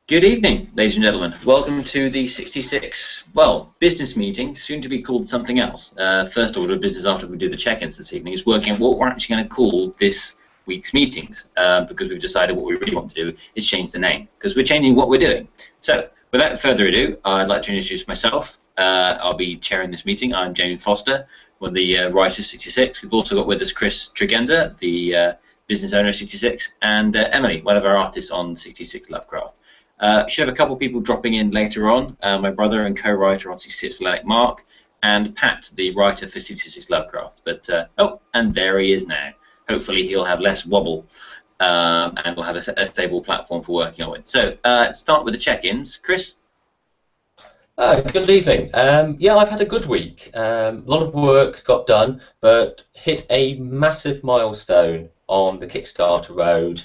Good evening, ladies and gentlemen. Welcome to the 66, business meeting, soon to be called something else. First order of business after we do the check-ins this evening is working out what we're actually going to call this week's meetings, because we've decided what we really want to do is change the name, because we're changing what we're doing. So, without further ado, I'd like to introduce myself. I'll be chairing this meeting. I'm Jamie Foster, one of the writers of 66. We've also got with us Chris Tregenza, the business owner of 66, and Emily, one of our artists on 66 Lovecraft. Should have a couple of people dropping in later on. My brother and co-writer on 66 Atlantic Mark, and Pat, the writer for 66 Lovecraft. But and there he is now. Hopefully he'll have less wobble, and we'll have a stable platform for working on it. So let's start with the check-ins. Chris? Good evening. Yeah, I've had a good week. A lot of work got done, but hit a massive milestone on the Kickstarter road.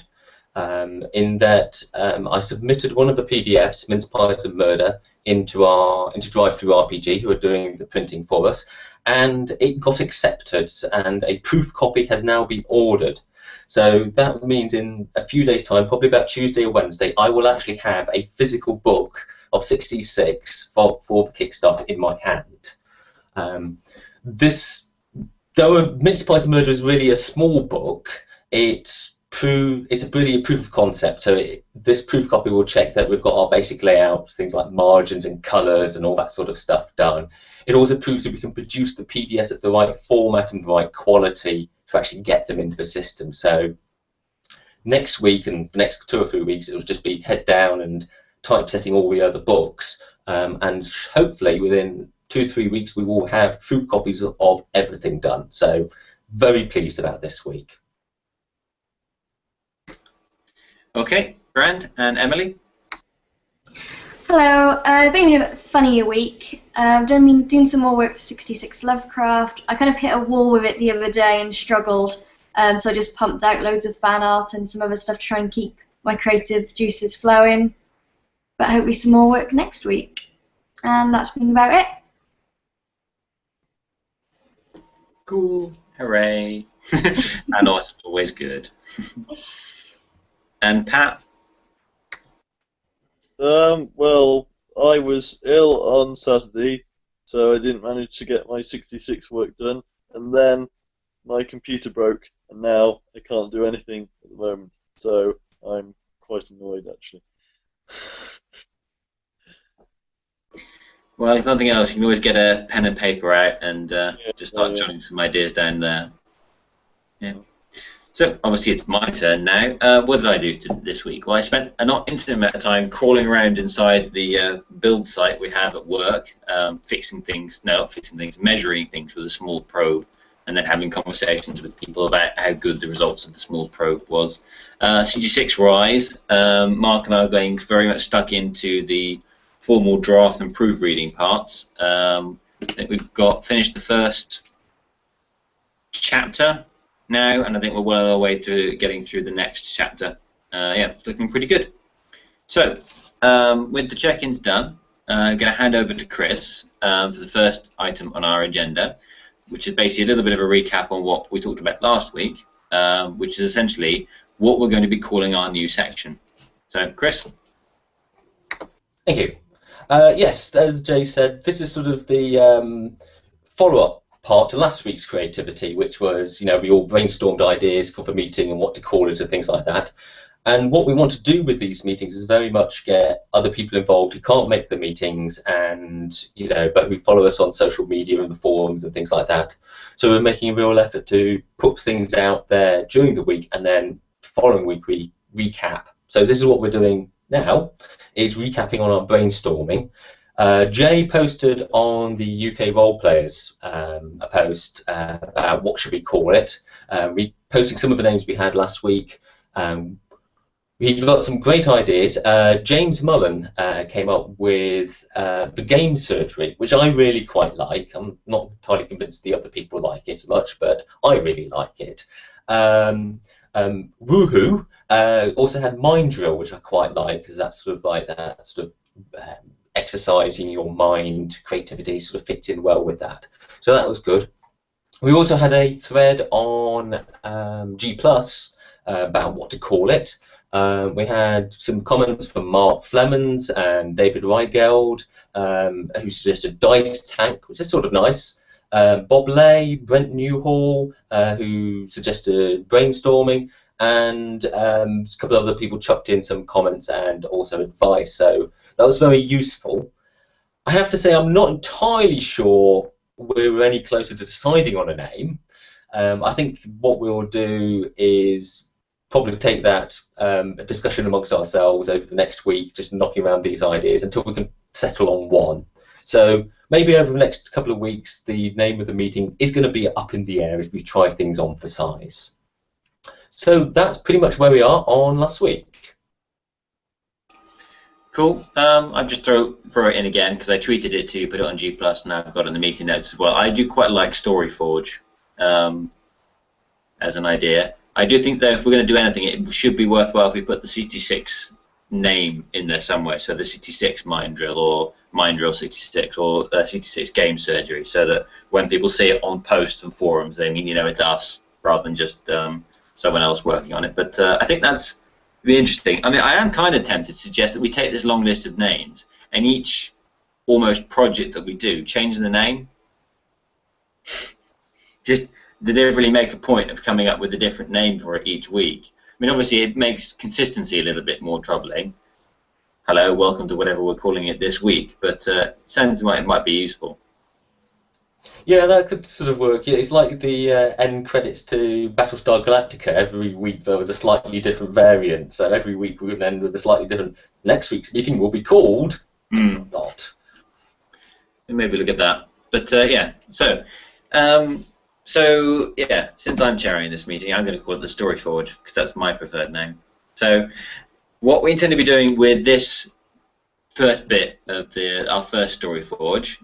In that I submitted one of the PDFs, Mince Pies and Murder, into Drive-Thru RPG, who are doing the printing for us, and it got accepted, and a proof copy has now been ordered. So that means in a few days' time, probably about Tuesday or Wednesday, I will actually have a physical book of 66 for the Kickstarter in my hand. Though Mince Pies and Murder is really a small book, it's really a proof of concept. So this proof copy will check that we've got our basic layouts, things like margins and colours and all that sort of stuff done. It also proves that we can produce the PDFs at the right format and the right quality to actually get them into the system. So next week and the next 2 or 3 weeks, it'll just be head down and typesetting all the other books. And hopefully within 2 or 3 weeks, we will have proof copies of everything done. So very pleased about this week. Okay, Brand and Emily? Hello, been a bit funny a week. I've been doing some more work for 66 Lovecraft. I kind of hit a wall with it the other day and struggled, so I just pumped out loads of fan art and some other stuff to try and keep my creative juices flowing. But hopefully some more work next week. And that's been about it. Cool, hooray. And also always good. And Pat? Well, I was ill on Saturday, so I didn't manage to get my 66 work done, and then my computer broke, and now I can't do anything at the moment, so I'm quite annoyed, actually. Well, if nothing else, you can always get a pen and paper out and just start jotting some ideas down there. Yeah. So, obviously, it's my turn now. What did I do this week? Well, I spent a not infinite amount of time crawling around inside the build site we have at work, measuring things with a small probe, and then having conversations with people about how good the results of the small probe was. 66 Rise, Mark and I are going very much stuck into the formal draft and proofreading parts. I think we've finished the first chapter now, and I think we're well on our way through getting through the next chapter. Yeah, it's looking pretty good. So, with the check-ins done, I'm going to hand over to Chris for the first item on our agenda, which is basically a little bit of a recap on what we talked about last week, which is essentially what we're going to be calling our new section. So, Chris? Thank you. Yes, as Jay said, this is sort of the follow-up part to last week's creativity, which was, we all brainstormed ideas for the meeting and what to call it and things like that. And what we want to do with these meetings is very much get other people involved who can't make the meetings and, but who follow us on social media and the forums and things like that. So we're making a real effort to put things out there during the week, and then the following week we recap. So this is what we're doing now, is recapping on our brainstorming. Jay posted on the UK Role Players a post about what should we call it. Posting some of the names we had last week. We got some great ideas. James Mullen came up with the Game Surgery, which I really quite like. I'm not entirely convinced the other people like it as much, but I really like it. Woohoo also had Mind Drill, which I quite like, because that's sort of like that sort of exercising your mind, creativity sort of fits in well with that. So that was good. We also had a thread on G+, about what to call it. We had some comments from Mark Flemons and David Reigeld, who suggested Dice Tank, which is sort of nice. Bob Lay, Brent Newhall, who suggested brainstorming, and a couple of other people chucked in some comments and also advice. So that was very useful. I have to say I'm not entirely sure we're any closer to deciding on a name. I think what we'll do is probably take that discussion amongst ourselves over the next week, just knocking around these ideas until we can settle on one. So maybe over the next couple of weeks, the name of the meeting is going to be up in the air if we try things on for size. So that's pretty much where we are on last week. Cool. I'll just throw it in again because I tweeted it to you, put it on G+, and I've got it in the meeting notes as well. I do quite like StoryForge as an idea. I do think that if we're going to do anything, it should be worthwhile if we put the 66 name in there somewhere. So the 66 Mind Drill, or Mind Drill 66, or 66 Game Surgery, so that when people see it on posts and forums, they mean, you know, it's us rather than just someone else working on it. But I think that's be interesting. I mean, I am kind of tempted to suggest that we take this long list of names and each almost project that we do, change the name. Just deliberately make a point of coming up with a different name for it each week. I mean, obviously, it makes consistency a little bit more troubling. Hello, welcome to whatever we're calling it this week, but it sounds like it might be useful. Yeah, that could sort of work. Yeah, it's like the end credits to Battlestar Galactica. Every week there was a slightly different variant, so every week we would end with a slightly different. Next week's meeting will be called not. Maybe look at that. But yeah, so yeah, since I'm chairing this meeting, I'm going to call it the StoryForge because that's my preferred name. So what we intend to be doing with this first bit of our first StoryForge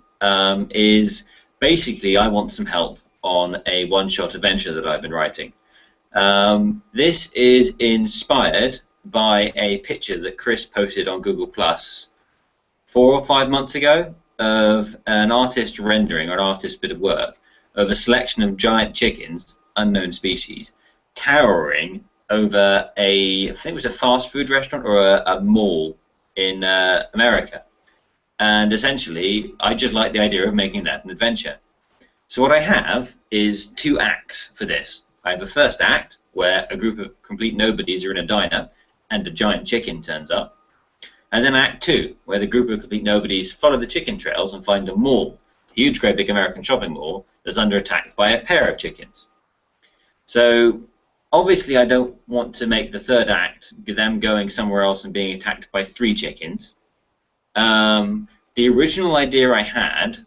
is basically I want some help on a one-shot adventure that I've been writing. This is inspired by a picture that Chris posted on Google Plus 4 or 5 months ago of an artist rendering, or an artist bit of work, of a selection of giant chickens, unknown species, towering over I think it was a fast food restaurant or a mall in America. And essentially, I just like the idea of making that an adventure. So what I have is 2 acts for this. I have a first act, where a group of complete nobodies are in a diner, and a giant chicken turns up. And then Act 2, where the group of complete nobodies follow the chicken trails and find a mall, a huge, great big American shopping mall, that's under attack by a pair of chickens. So obviously I don't want to make the third act them going somewhere else and being attacked by 3 chickens. The original idea I had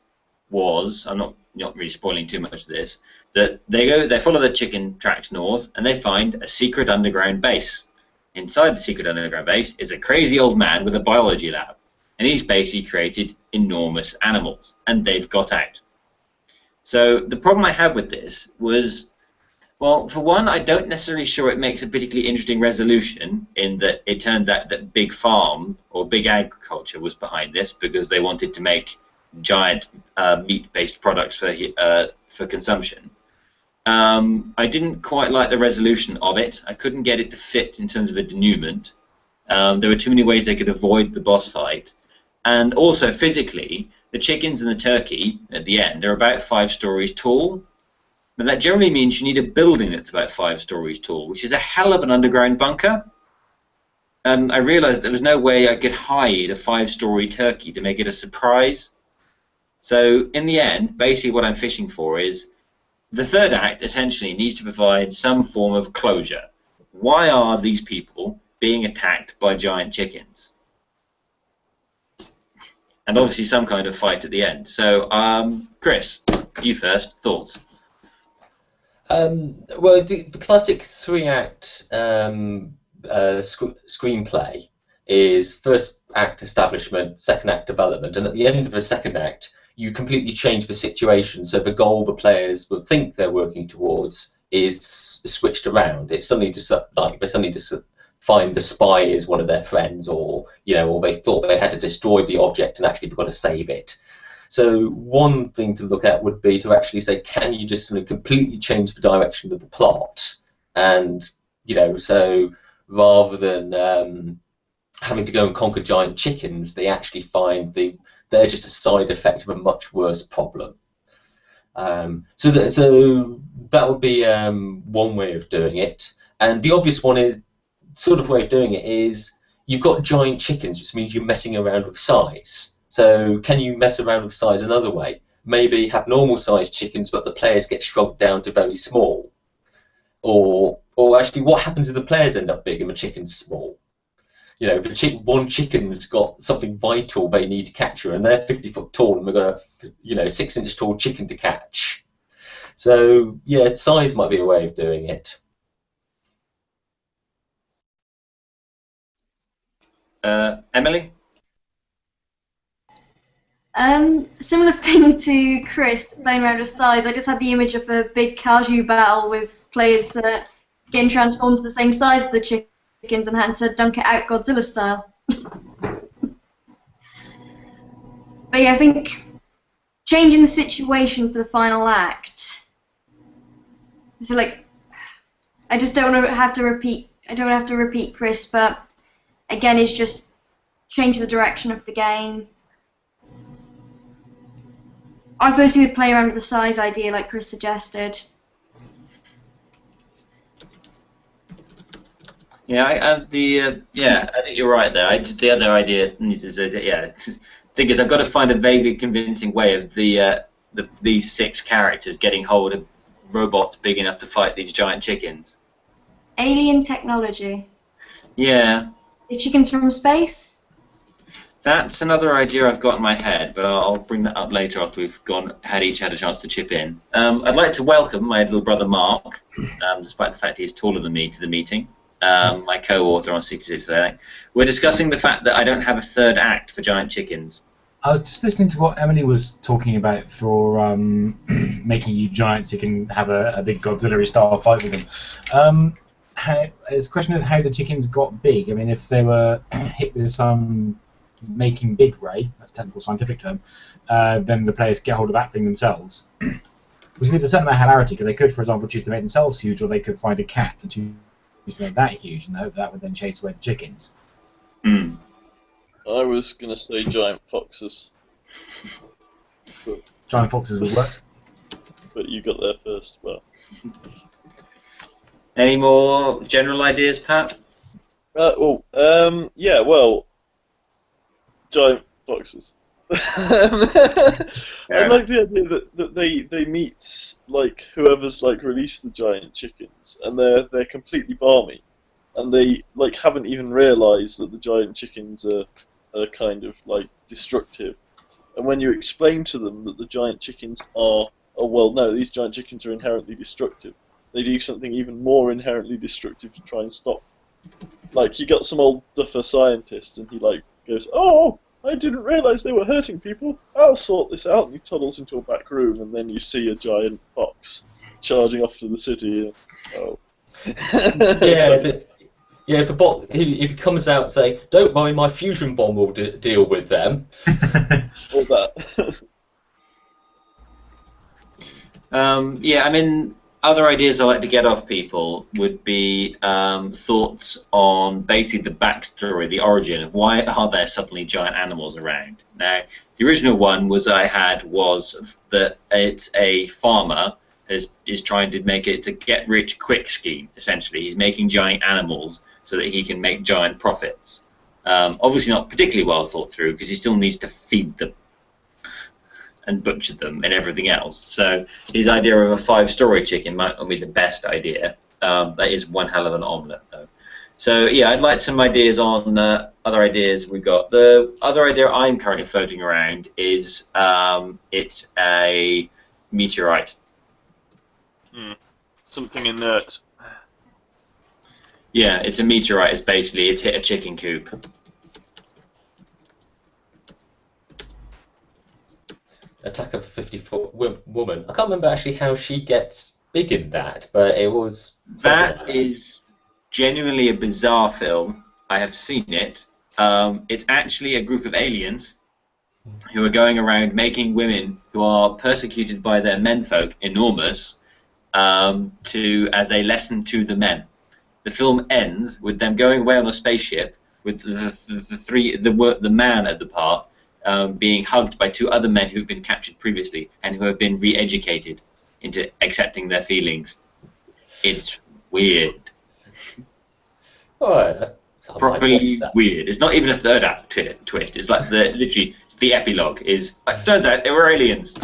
was, I'm not really spoiling too much of this, that they follow the chicken tracks north and they find a secret underground base. Inside the secret underground base is a crazy old man with a biology lab, and he's basically created enormous animals, and they've got out. So the problem I had with this was, well, for one, I don't necessarily sure it makes a particularly interesting resolution, in that it turns out that Big Farm or Big Agriculture was behind this because they wanted to make giant meat-based products for consumption. I didn't quite like the resolution of it. I couldn't get it to fit in terms of a denouement. There were too many ways they could avoid the boss fight. And also, physically, the chickens and the turkey at the end are about 5 stories tall. But that generally means you need a building that's about 5 stories tall, which is a hell of an underground bunker. And I realized there was no way I could hide a 5-story turkey to make it a surprise. So in the end, basically what I'm fishing for is the third act essentially needs to provide some form of closure. Why are these people being attacked by giant chickens? And obviously some kind of fight at the end. So, Chris, you first. Thoughts? Well, the classic 3-act screenplay is first act establishment, second act development, and at the end of the second act, you completely change the situation, so the goal the players will think they're working towards is switched around. It's suddenly just like they suddenly just find the spy is one of their friends, or or they thought they had to destroy the object and actually they've got to save it. So one thing to look at would be to actually say, can you just sort of completely change the direction of the plot? And so rather than having to go and conquer giant chickens, they actually find they're just a side effect of a much worse problem. So that would be one way of doing it, and the obvious one is sort of way of doing it is you've got giant chickens, which means you're messing around with size. So can you mess around with size another way? Maybe have normal sized chickens, but the players get shrunk down to very small. Or actually, what happens if the players end up big and the chicken's small? You know, one chicken's got something vital they need to capture, and they're 50 foot tall, and we've got a 6-inch tall chicken to catch. So yeah, size might be a way of doing it. Emily? Similar thing to Chris, playing around with size. I just had the image of a big kaiju battle with players getting transformed to the same size as the chickens and had to dunk it out Godzilla style. But yeah, I think changing the situation for the final act. So like, I just don't want to have to repeat. I don't have to repeat Chris, but again, it's just change the direction of the game. I personally would play around with the size idea like Chris suggested. Yeah, I think you're right there. The other idea needs to say, yeah. Thing is, I've got to find a vaguely convincing way of these 6 characters getting hold of robots big enough to fight these giant chickens. Alien technology. Yeah. The chickens from space? That's another idea I've got in my head, but I'll bring that up later after we've each had a chance to chip in. I'd like to welcome my little brother Mark, despite the fact he's taller than me, to the meeting. My co-author on 66 today. We're discussing the fact that I don't have a third act for giant chickens. I was just listening to what Emily was talking about for making you giants so you can have a big Godzilla style fight with them. It's a question of how the chickens got big. I mean, if they were hit with some making big ray, that's a technical scientific term, then the players get hold of that thing themselves. Which needs a certain amount of hilarity, because they could, for example, choose to make themselves huge, or they could find a cat and choose to make that huge, and hope that would then chase away the chickens. Mm. I was going to say giant foxes. Giant foxes would work. But you got there first. Well. Any more general ideas, Pat? Yeah, well, giant foxes. I like the idea that they meet like whoever's like released the giant chickens, and they're completely balmy, and they like haven't even realised that the giant chickens are kind of like destructive. And when you explain to them that the giant chickens are, oh well, no, these giant chickens are inherently destructive, they do something even more inherently destructive to try and stop. Like you got some old duffer scientist, and he like goes, oh, I didn't realise they were hurting people. I'll sort this out. And he tunnels into a back room, and then you see a giant fox charging off to the city. Oh. If he comes out and say, "Don't worry, my fusion bomb will deal with them." Or that. Yeah, I mean, other ideas I like to get off people would be thoughts on basically the backstory, the origin of why are there suddenly giant animals around. Now, the original one was that it's a farmer is trying to make it a get rich quick scheme. Essentially, he's making giant animals so that he can make giant profits. Obviously, not particularly well thought through because he still needs to feed them and butcher them and everything else. So his idea of a 5-story chicken might not be the best idea. That is one hell of an omelette, though. So yeah, I'd like some ideas on other ideas we've got. The other idea I'm currently floating around is it's a meteorite. Something inert. Yeah, it's a meteorite. It's hit a chicken coop. Attack of a 50-foot woman. I can't remember actually how she gets big in that, but it was... That is genuinely a bizarre film. I have seen it. It's actually a group of aliens who are going around making women who are persecuted by their menfolk enormous as a lesson to the men. the film ends with them going away on a spaceship with the man at the part being hugged by two other men who've been captured previously and who have been re-educated into accepting their feelings. It's weird. All right. Properly weird. It's not even a third act twist. It's like literally it's the epilogue. Turns out they were aliens.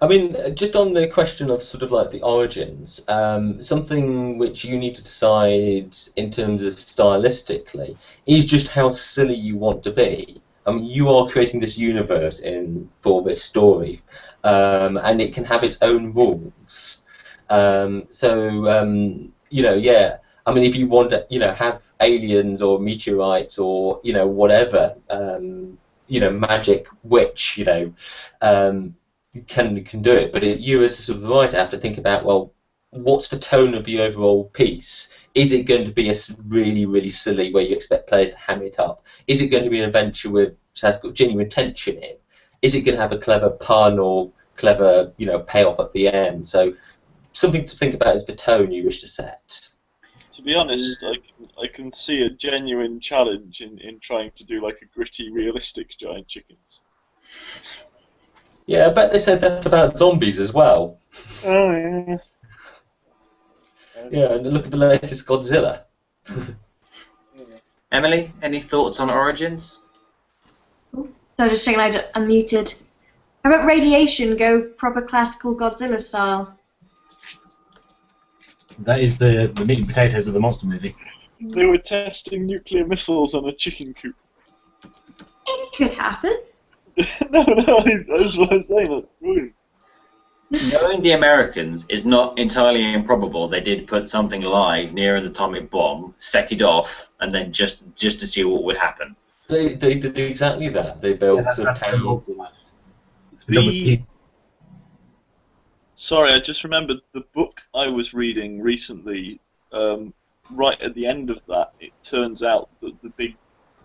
I mean, just on the question of sort of like the origins, something which you need to decide in terms of stylistically is just how silly you want to be. I mean, you are creating this universe for this story, and it can have its own rules. Yeah. I mean, if you want to, have aliens or meteorites or whatever, magic witch, can do it. But you as a sort of writer have to think about, well, what's the tone of the overall piece? Is it going to be a really, really silly where you expect players to ham it up? Is it going to be an adventure which has got genuine tension in? Is it going to have a clever pun or clever, payoff at the end? So something to think about is the tone you wish to set. To be honest, I can see a genuine challenge in trying to do like a gritty, realistic giant chickens. Yeah, I bet they said that about zombies as well. Oh yeah. Yeah, and look at the latest Godzilla. Emily, any thoughts on Origins? So just checking I'm unmuted. How about Radiation go proper classical Godzilla style? That is the meat and potatoes of the monster movie. They were testing nuclear missiles on a chicken coop. It could happen. no, that's what I'm saying. That's brilliant. Knowing the Americans is not entirely improbable. They did put something live near an atomic bomb, set it off, and then just to see what would happen. They did exactly that. They built sort of towns. Sorry, I just remembered the book I was reading recently. Right at the end of that, it turns out that the big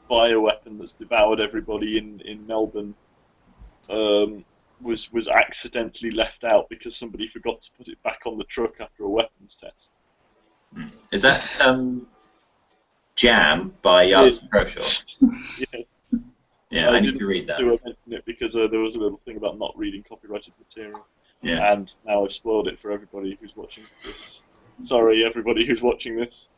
bioweapon that's devoured everybody in Melbourne was accidentally left out because somebody forgot to put it back on the truck after a weapons test. Is that Jam by Yards and Croshaw? Yeah. Yeah, I need to read that. I mentioned it because there was a little thing about not reading copyrighted material. Yeah. And now I've spoiled it for everybody who's watching this. Sorry, everybody who's watching this.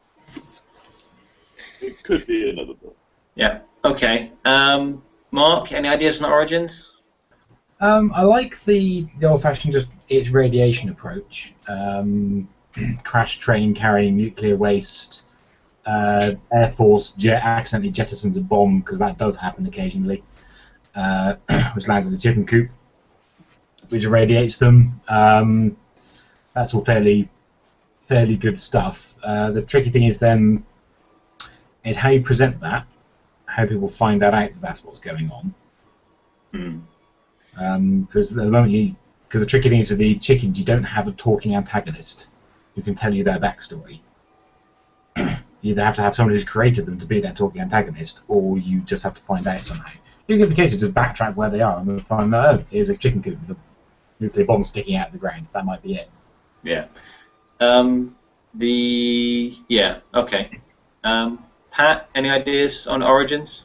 It could be another book. Yeah. Okay. Mark, any ideas on Origins? I like the old-fashioned its radiation approach. Crash train carrying nuclear waste. Air Force accidentally jettisons a bomb, because that does happen occasionally, which lands in the chicken coop, which irradiates them. That's all fairly good stuff. The tricky thing is how you present that, how people find that out that that's what's going on. Because at the moment, because the tricky thing is with the chickens, you don't have a talking antagonist who can tell you their backstory. You either have to have someone who's created them to be that talking antagonist, or you just have to find out somehow. You can, in the case of just backtrack where they are and we'll find out, oh, here's a chicken coop with a nuclear bomb sticking out of the ground. That might be it. Yeah. Okay. Pat, any ideas on Origins?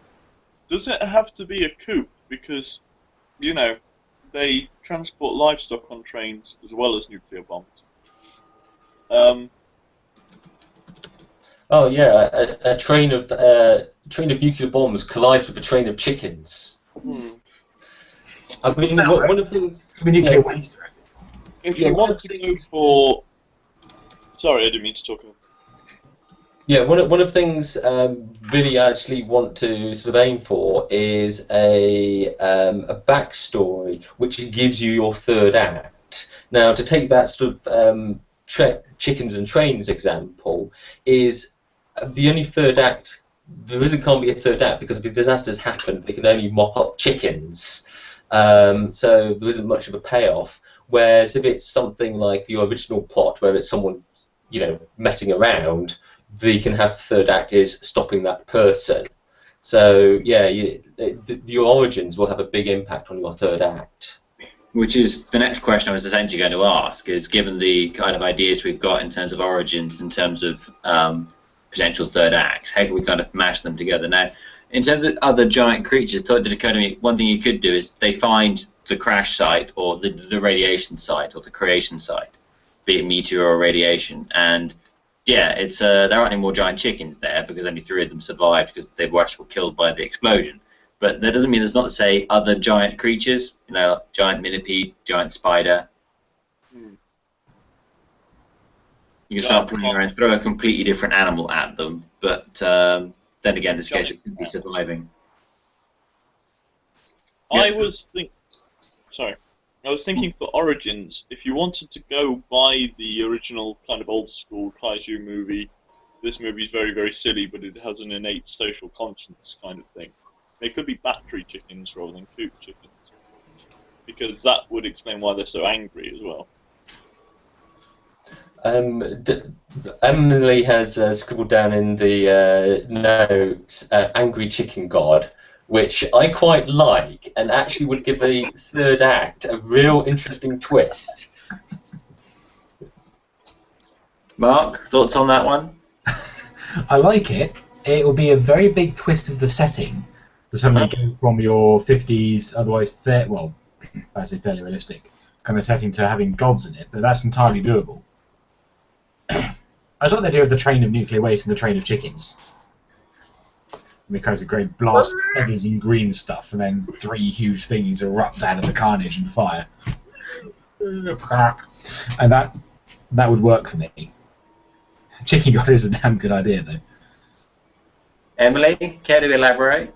Does it have to be a coop? Because, they transport livestock on trains as well as nuclear bombs. Oh yeah, a train of nuclear bombs collides with a train of chickens. I mean, one of the things. Nuclear waste. If you want to go for, sorry, I didn't mean to talk about. Yeah, one of the things really I actually want to sort of aim for is a backstory which gives you your third act. Now, to take that sort of chickens and trains example, is the only third act. Can't be a third act because if disasters happen, they can only mop up chickens. So there isn't much of a payoff. Whereas if it's something like the original plot, where it's someone messing around, you can have the third act is stopping that person. So yeah, your origins will have a big impact on your third act. Which is the next question I was essentially going to ask, is given the kind of ideas we've got in terms of origins, in terms of potential third acts, how can we kind of mash them together? Now, in terms of other giant creatures, thought that occurred to me, one thing you could do is they find the crash site or the radiation site or the creation site, be it meteor or radiation, and yeah, it's there aren't any more giant chickens there because only 3 of them survived because they were actually killed by the explosion. But that doesn't mean there's not, say, other giant creatures, you know, giant millipede, giant spider. You can start putting around, throw a completely different animal at them, but then again, this case it could be surviving. I was thinking for Origins, if you wanted to go by the original kind of old school kaiju movie, this movie is very, very silly, but it has an innate social conscience kind of thing. They could be battery chickens rather than coop chickens, because that would explain why they're so angry as well. Emily has scribbled down in the notes "angry chicken god," which I quite like, and actually would give the third act a real interesting twist. Mark, thoughts on that one? I like it. It will be a very big twist of the setting. So suddenly go from your 50s, otherwise I say fairly realistic, kind of setting to having gods in it, but that's entirely doable. I just like the idea of the train of nuclear waste and the train of chickens. Because a great blast of feathers and green stuff, and then 3 huge things erupt out of the carnage and fire. And that would work for me. Chicken God is a damn good idea, though. Emily, care to elaborate?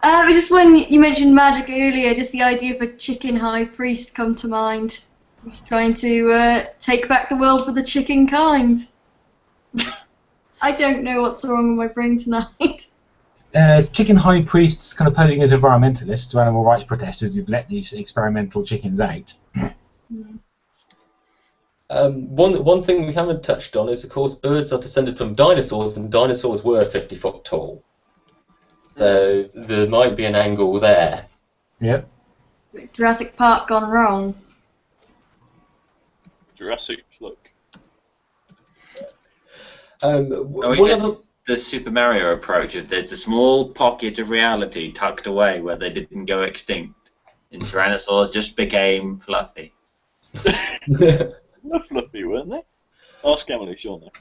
Just when you mentioned magic earlier, just the idea of a chicken high priest come to mind. He's trying to take back the world for the chicken kind. I don't know what's wrong with my brain tonight. Chicken high priests kind of posing as environmentalists to animal rights protesters who've let these experimental chickens out. One thing we haven't touched on is, of course, birds are descended from dinosaurs, and dinosaurs were 50 foot tall. So there might be an angle there. Yep. Jurassic Park gone wrong. Jurassic look. The Super Mario approach of there's a small pocket of reality tucked away where they didn't go extinct, and Tyrannosaurs just became fluffy. They're fluffy, weren't they? Ask Emily, she'll know.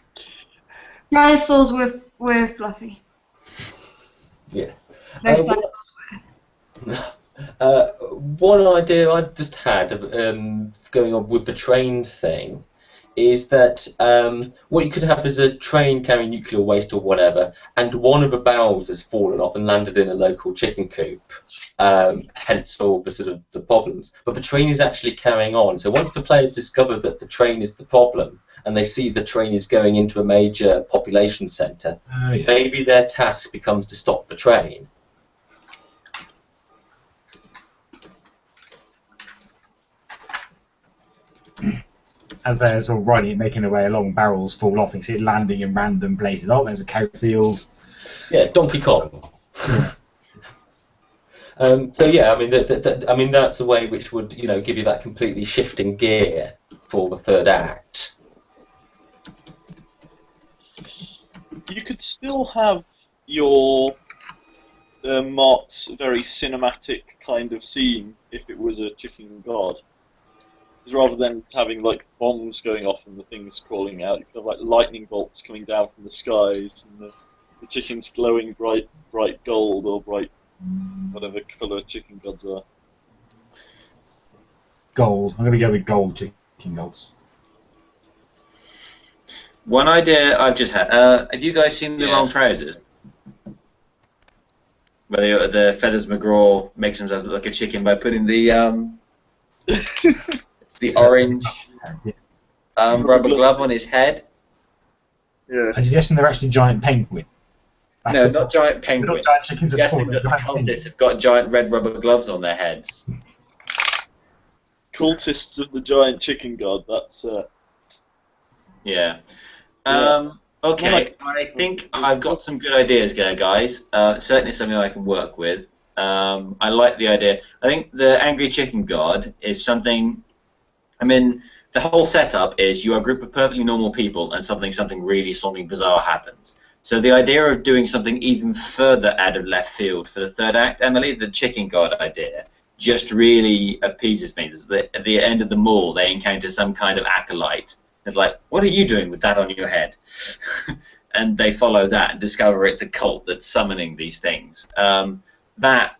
Dinosaurs were fluffy. Yeah. Most dinosaurs were. One idea I just had of going on with the train thing is that what you could have is a train carrying nuclear waste or whatever, and one of the barrels has fallen off and landed in a local chicken coop, hence all the sort of the problems. But the train is actually carrying on. So once the players discover that the train is the problem, and they see the train is going into a major population centre, maybe their task becomes to stop the train. As they're sort of riding it, making their way along, barrels fall off, and you see it landing in random places. Oh, there's a cow field. Yeah, Donkey Kong. So yeah, I mean, that's a way which would, you know, give you that completely shifting gear for the third act. You could still have your Mark's very cinematic kind of scene if it was a chicken god. Rather than having like bombs going off and the things crawling out, you could have like lightning bolts coming down from the skies and the chickens glowing bright gold or bright whatever colour chicken gods are. Gold. I'm going to go with gold chicken gods. One idea I've just had. Have you guys seen The Wrong Trousers? Where the Feathers McGraw makes himself look like a chicken by putting the the orange rubber glove on his head. Yeah. I'm suggesting they're actually giant penguin. No, not giant penguin. They're not giant chickens at all. The cultists have got giant red rubber gloves on their heads. Cultists of the giant chicken god. That's yeah. Okay, I think I've got some good ideas here, guys. Certainly something I can work with. I like the idea. I think the Angry Chicken God is something. I mean, the whole setup is you are a group of perfectly normal people, and something bizarre happens. So the idea of doing something even further out of left field for the third act, Emily, the Chicken God idea, just really appeases me. At the end of the mall, they encounter some kind of acolyte. It's like, what are you doing with that on your head? And they follow that and discover it's a cult that's summoning these things. That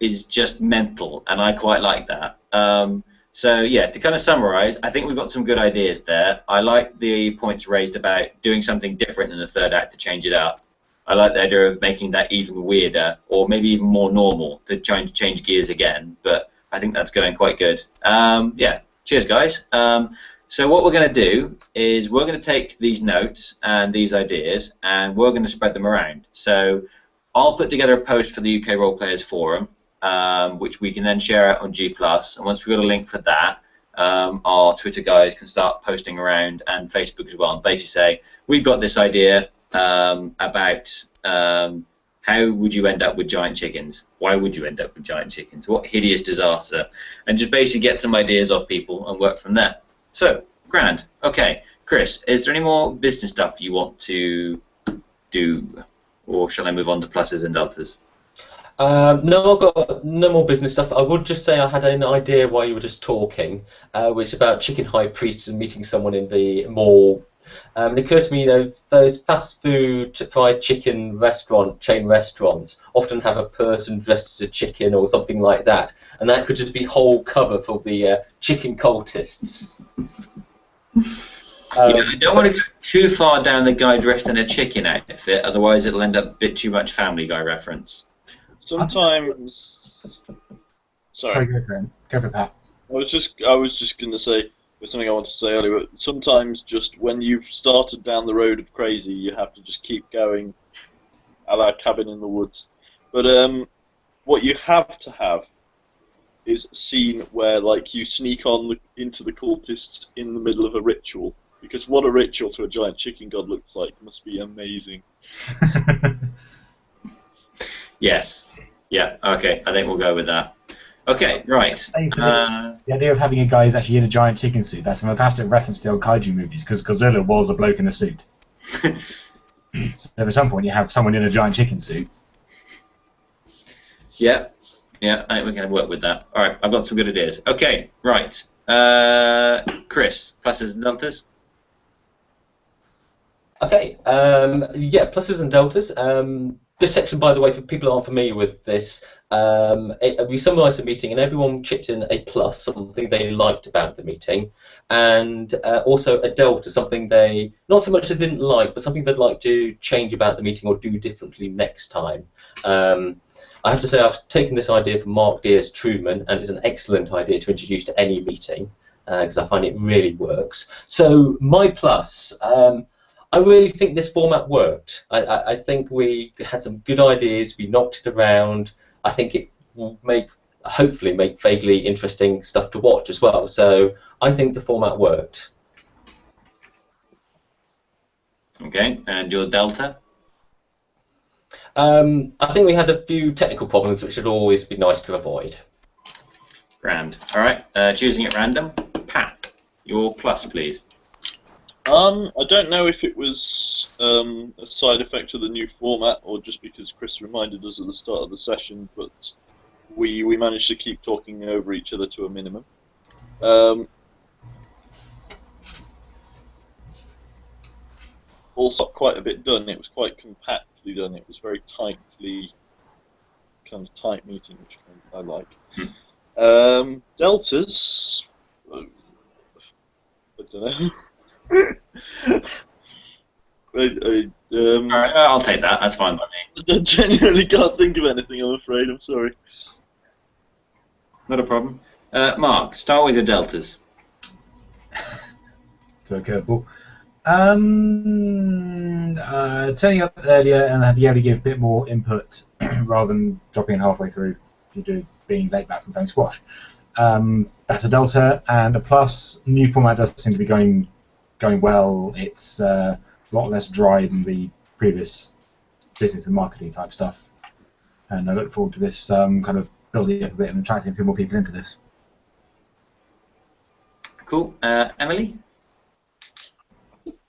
is just mental, and I quite like that. So yeah, to kind of summarize, I think we've got some good ideas there. I like the points raised about doing something different in the third act to change it up. I like the idea of making that even weirder, or maybe even more normal, to try and change gears again. But I think that's going quite good. Yeah, cheers, guys. So what we're going to do is we're going to take these notes and these ideas, and we're going to spread them around. So I'll put together a post for the UK Role Players Forum, which we can then share out on G+. And once we've got a link for that, our Twitter guys can start posting around, and Facebook as well, and basically say, we've got this idea about how would you end up with giant chickens? Why would you end up with giant chickens? What hideous disaster? And just basically get some ideas off people and work from there. So, grand. Okay, Chris, is there any more business stuff you want to do? Or shall I move on to pluses and deltas? No, I've got no more business stuff. I would just say I had an idea while you were just talking, which is about chicken high priests and meeting someone in the mall. It occurred to me, you know, those fast food fried chicken chain restaurants often have a person dressed as a chicken or something like that, and that could just be whole cover for the chicken cultists. Yeah, I don't want to go too far down the guy dressed in a chicken outfit, otherwise it'll end up a bit too much Family Guy reference. Sometimes. Sorry, go for it. Go for it, Pat. I was just going to say something I wanted to say earlier. But sometimes, just when you've started down the road of crazy, you have to just keep going, a la Cabin in the Woods. But what you have to have is a scene where, like, you sneak into the cultists in the middle of a ritual. Because what a ritual to a giant chicken god looks like must be amazing. Yes. Yeah, okay, I think we'll go with that. Okay, right. The idea of having a guy who's actually in a giant chicken suit, that's a fantastic reference to the old kaiju movies, because Godzilla was a bloke in a suit. So at some point you have someone in a giant chicken suit. Yeah, I think we're going to work with that. All right, I've got some good ideas. Okay, right. Chris, pluses and deltas? Okay, yeah, pluses and deltas. This section, by the way, for people who aren't familiar with this, we summarised the meeting and everyone chipped in a plus, something they liked about the meeting, and also a delta, something they, not so much they didn't like, but something they'd like to change about the meeting or do differently next time. I have to say I've taken this idea from Mark Deer's Truman, and it's an excellent idea to introduce to any meeting, because I find it really works. So my plus, I really think this format worked. I think we had some good ideas, we knocked it around. I think it will hopefully make vaguely interesting stuff to watch as well. So I think the format worked. Okay, and your delta? I think we had a few technical problems which should always be nice to avoid. Grand. All right, choosing at random. Pat, your plus, please. I don't know if it was a side effect of the new format or just because Chris reminded us at the start of the session, but we managed to keep talking over each other to a minimum. Also, quite a bit done. It was quite compactly done. It was very tightly, kind of tight meeting, which I like. Deltas, I don't know. All right, I'll take that. That's fine by me. I genuinely can't think of anything, I'm afraid. I'm sorry. Not a problem. Mark, start with your deltas. To a curveball. Turning up earlier and be able to give a bit more input rather than dropping in halfway through due to being late back from playing squash. That's a delta, and a plus. New format does seem to be going well. It's a lot less dry than the previous business and marketing type stuff. and I look forward to this kind of building up a bit and attracting a few more people into this. Cool. Emily?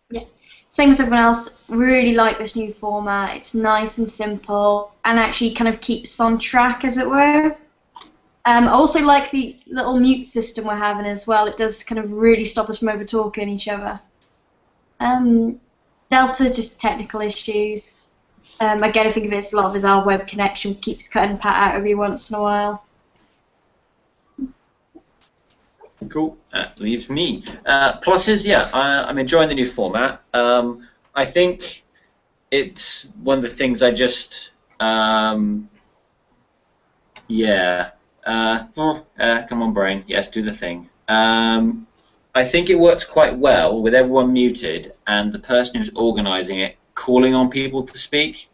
Yeah, same as everyone else. Really like this new format. It's nice and simple, and actually kind of keeps on track, as it were. I also like the little mute system we're having as well. It does kind of really stop us from over talking each other. Delta's just technical issues. Again, I think of it as a lot of as our web connection keeps cutting Pat out every once in a while. Cool. Leaves me. Pluses, yeah, I'm enjoying the new format. I think it's one of the things I just, yeah. Come on, brain. Yes, do the thing. I think it works quite well with everyone muted and the person who's organising it calling on people to speak.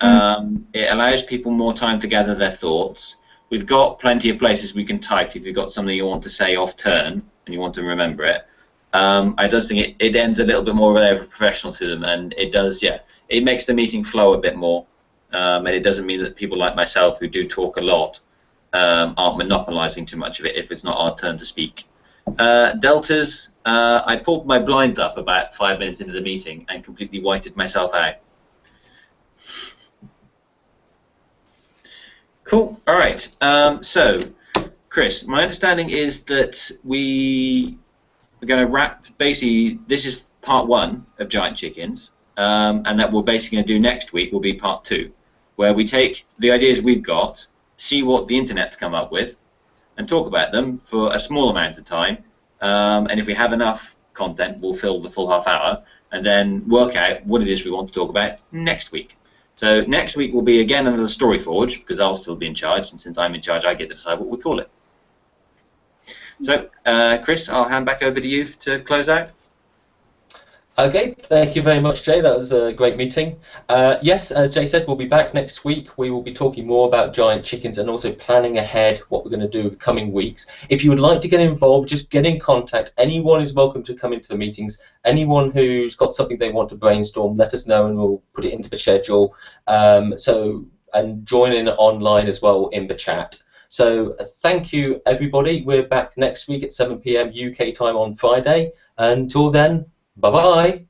It allows people more time to gather their thoughts. We've got plenty of places we can type if you've got something you want to say off turn and you want to remember it. I does think it ends a little bit more of a professional to them, and it does, yeah, it makes the meeting flow a bit more. And it doesn't mean that people like myself who do talk a lot aren't monopolising too much of it if it's not our turn to speak. Deltas, I pulled my blinds up about 5 minutes into the meeting and completely whited myself out. Cool. All right. So, Chris, my understanding is that we are going to wrap. Basically, this is part 1 of Giant Chickens, and that we're basically going to do next week will be part 2, where we take the ideas we've got, see what the internet's come up with, and talk about them for a small amount of time. And if we have enough content, we'll fill the full half hour, and then work out what it is we want to talk about next week. So next week will be again another Story Forge, because I'll still be in charge, and since I'm in charge, I get to decide what we call it. So, Chris, I'll hand back over to you to close out. Okay, thank you very much, Jay. That was a great meeting. Yes, as Jay said, we'll be back next week. We will be talking more about Giant Chickens and also planning ahead what we're going to do in the coming weeks. If you would like to get involved, just get in contact. Anyone is welcome to come into the meetings. Anyone who's got something they want to brainstorm, let us know and we'll put it into the schedule. And join in online as well in the chat. So thank you, everybody. We're back next week at 7 PM UK time on Friday. Until then, bye-bye.